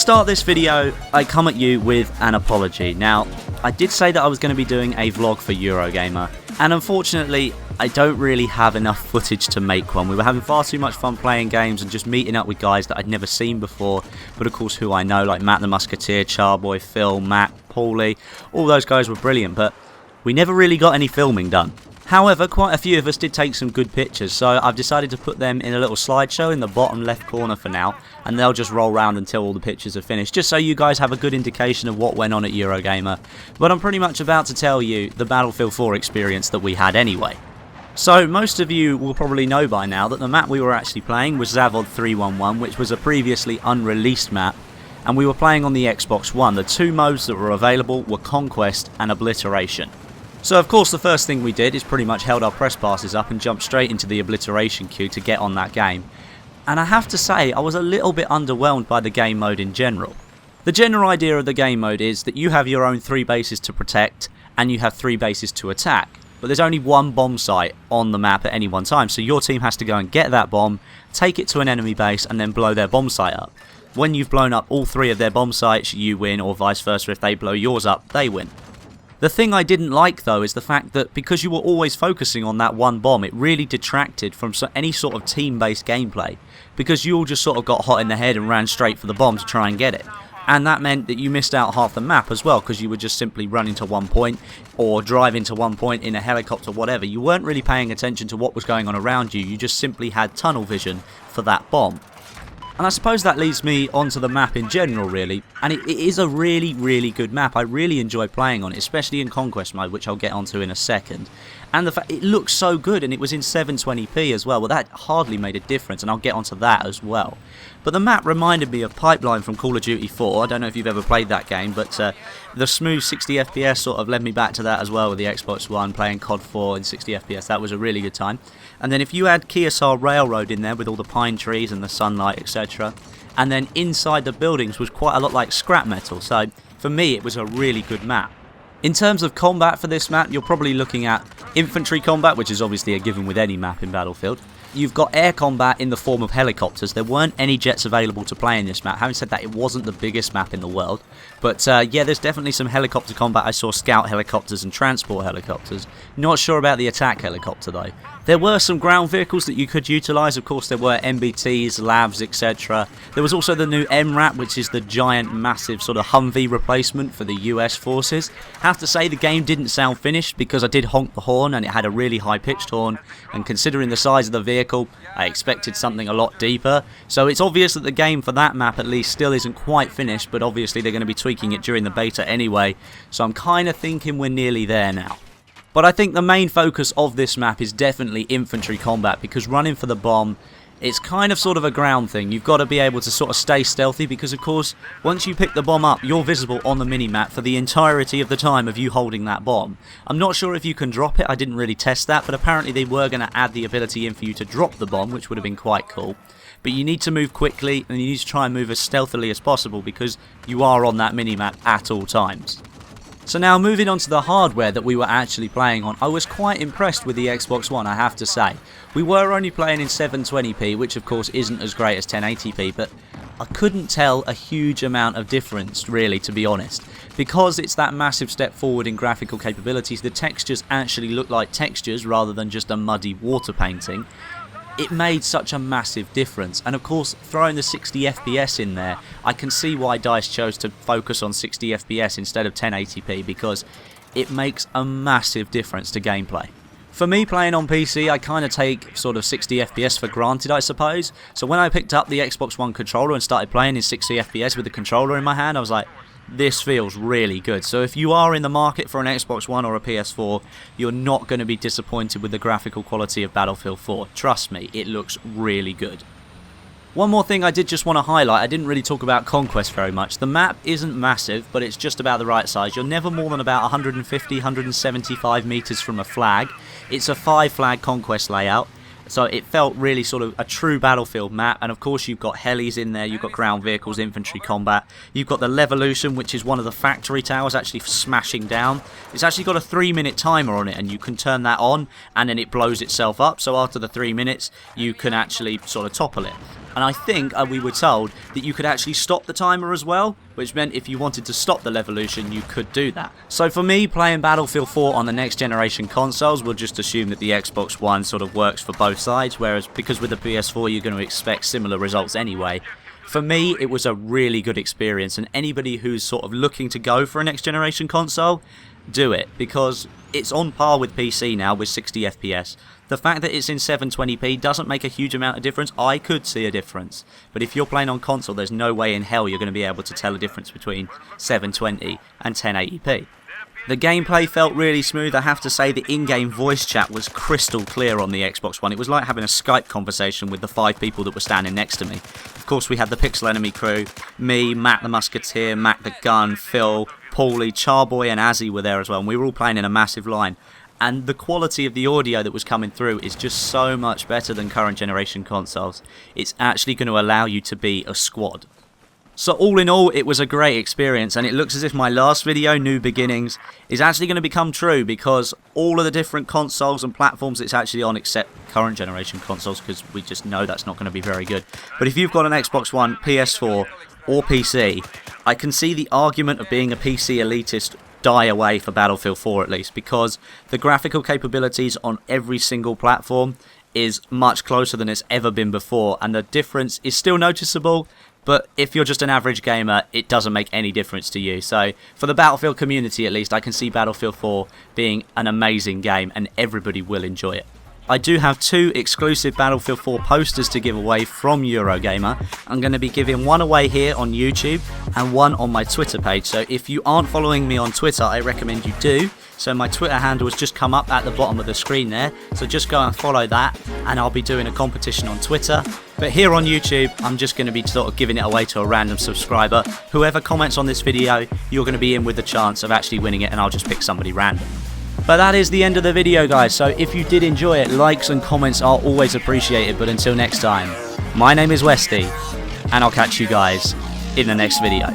start this video, I come at you with an apology. Now, I did say that I was going to be doing a vlog for EuroGamer, and unfortunately, I don't really have enough footage to make one. We were having far too much fun playing games and just meeting up with guys that I'd never seen before, but of course who I know, like Matt the Musketeer, Charboy, Phil, Matt, Paulie, all those guys were brilliant, but we never really got any filming done. However, quite a few of us did take some good pictures, so I've decided to put them in a little slideshow in the bottom left corner for now, and they'll just roll around until all the pictures are finished, just so you guys have a good indication of what went on at EuroGamer. But I'm pretty much about to tell you the Battlefield 4 experience that we had anyway. So most of you will probably know by now that the map we were actually playing was Zavod 311, which was a previously unreleased map, and we were playing on the Xbox One. The two modes that were available were Conquest and Obliteration. So of course the first thing we did is pretty much held our press passes up and jumped straight into the Obliteration queue to get on that game. And I have to say, I was a little bit underwhelmed by the game mode in general. The general idea of the game mode is that you have your own 3 bases to protect and you have 3 bases to attack. But there's only one bomb site on the map at any one time, so your team has to go and get that bomb, take it to an enemy base and then blow their bomb site up. When you've blown up all 3 of their bomb sites, you win, or vice versa. If they blow yours up, they win. The thing I didn't like though is the fact that because you were always focusing on that one bomb, it really detracted from any sort of team-based gameplay, because you all just sort of got hot in the head and ran straight for the bomb to try and get it. And that meant that you missed out half the map as well, because you were just simply running to one point or driving to one point in a helicopter, whatever. You weren't really paying attention to what was going on around you, you just simply had tunnel vision for that bomb. And I suppose that leads me onto the map in general really, and it is a really good map. I really enjoy playing on it, especially in Conquest mode, which I'll get onto in a second. And the fact it looks so good, and it was in 720p as well. Well, that hardly made a difference, and I'll get onto that as well. But the map reminded me of Pipeline from Call of Duty 4. I don't know if you've ever played that game, but the smooth 60 FPS sort of led me back to that as well with the Xbox One, playing COD 4 in 60 FPS. That was a really good time. And then if you add Keosar Railroad in there with all the pine trees and the sunlight, etc., and then inside the buildings was quite a lot like scrap metal, so for me it was a really good map. In terms of combat for this map, you're probably looking at infantry combat, which is obviously a given with any map in Battlefield. You've got air combat in the form of helicopters. There weren't any jets available to play in this map. Having said that, it wasn't the biggest map in the world. But yeah, there's definitely some helicopter combat. I saw scout helicopters and transport helicopters. Not sure about the attack helicopter though. There were some ground vehicles that you could utilise. Of course, there were MBTs, LAVs, etc. There was also the new MRAP, which is the giant, massive sort of Humvee replacement for the US forces. I have to say the game didn't sound finished because I did honk the horn and it had a really high-pitched horn. And considering the size of the vehicle, I expected something a lot deeper. So it's obvious that the game for that map at least still isn't quite finished, but obviously they're going to be tweaking it during the beta anyway. So I'm kind of thinking we're nearly there now. But I think the main focus of this map is definitely infantry combat, because running for the bomb, it's kind of sort of a ground thing. You've got to be able to sort of stay stealthy, because of course once you pick the bomb up, you're visible on the minimap for the entirety of the time of you holding that bomb. I'm not sure if you can drop it, I didn't really test that, but apparently they were going to add the ability in for you to drop the bomb, which would have been quite cool. But you need to move quickly and you need to try and move as stealthily as possible, because you are on that minimap at all times. So now moving on to the hardware that we were actually playing on, I was quite impressed with the Xbox One, I have to say. We were only playing in 720p, which of course isn't as great as 1080p, but I couldn't tell a huge amount of difference really, to be honest. Because it's that massive step forward in graphical capabilities, the textures actually look like textures rather than just a muddy water painting. It made such a massive difference, and of course throwing the 60 FPS in there, I can see why DICE chose to focus on 60 FPS instead of 1080p, because it makes a massive difference to gameplay. For me, playing on PC, I kind of take sort of 60 FPS for granted, I suppose. So when I picked up the Xbox One controller and started playing in 60 FPS with the controller in my hand, I was like, this feels really good. So if you are in the market for an Xbox One or a PS4, you're not going to be disappointed with the graphical quality of Battlefield 4. Trust me, it looks really good. One more thing I did just want to highlight, I didn't really talk about Conquest very much. The map isn't massive, but it's just about the right size. You're never more than about 150, 175 metres from a flag. It's a 5-flag Conquest layout. So it felt really sort of a true Battlefield map, and of course you've got helis in there, you've got ground vehicles, infantry combat, you've got the Levolution, which is one of the factory towers actually smashing down. It's actually got a 3-minute timer on it, and you can turn that on and then it blows itself up, so after the 3 minutes you can actually sort of topple it. And I think we were told that you could actually stop the timer as well, which meant if you wanted to stop the Levolution, you could do that. So for me, playing Battlefield 4 on the next generation consoles, we'll just assume that the Xbox One sort of works for both sides, whereas because with the PS4 you're going to expect similar results anyway. For me, it was a really good experience, and anybody who's sort of looking to go for a next generation console, do it, because it's on par with PC now with 60 FPS. The fact that it's in 720p doesn't make a huge amount of difference. I could see a difference, but if you're playing on console, there's no way in hell you're going to be able to tell a difference between 720 and 1080p. The gameplay felt really smooth. I have to say the in-game voice chat was crystal clear on the Xbox One. It was like having a Skype conversation with the 5 people that were standing next to me. Of course, we had the Pixel Enemy crew, me, Matt the Musketeer, Mac the Gun, Phil, Paulie, Charboy and Azzy were there as well, and we were all playing in a massive line. And the quality of the audio that was coming through is just so much better than current generation consoles. It's actually going to allow you to be a squad. So all in all, it was a great experience, and it looks as if my last video, New Beginnings, is actually going to become true, because all of the different consoles and platforms it's actually on, except current generation consoles, because we just know that's not going to be very good. But if you've got an Xbox One, PS4 or PC, I can see the argument of being a PC elitist die away for Battlefield 4 at least, because the graphical capabilities on every single platform is much closer than it's ever been before, and the difference is still noticeable. But if you're just an average gamer, it doesn't make any difference to you. So for the Battlefield community at least, I can see Battlefield 4 being an amazing game, and everybody will enjoy it. I do have 2 exclusive Battlefield 4 posters to give away from EuroGamer. I'm going to be giving one away here on YouTube and one on my Twitter page. So if you aren't following me on Twitter, I recommend you do. So my Twitter handle has just come up at the bottom of the screen there. So just go and follow that, and I'll be doing a competition on Twitter. But here on YouTube, I'm just going to be sort of giving it away to a random subscriber. Whoever comments on this video, you're going to be in with the chance of actually winning it, and I'll just pick somebody random. But that is the end of the video, guys, so if you did enjoy it, likes and comments are always appreciated. But until next time, my name is Westy, and I'll catch you guys in the next video.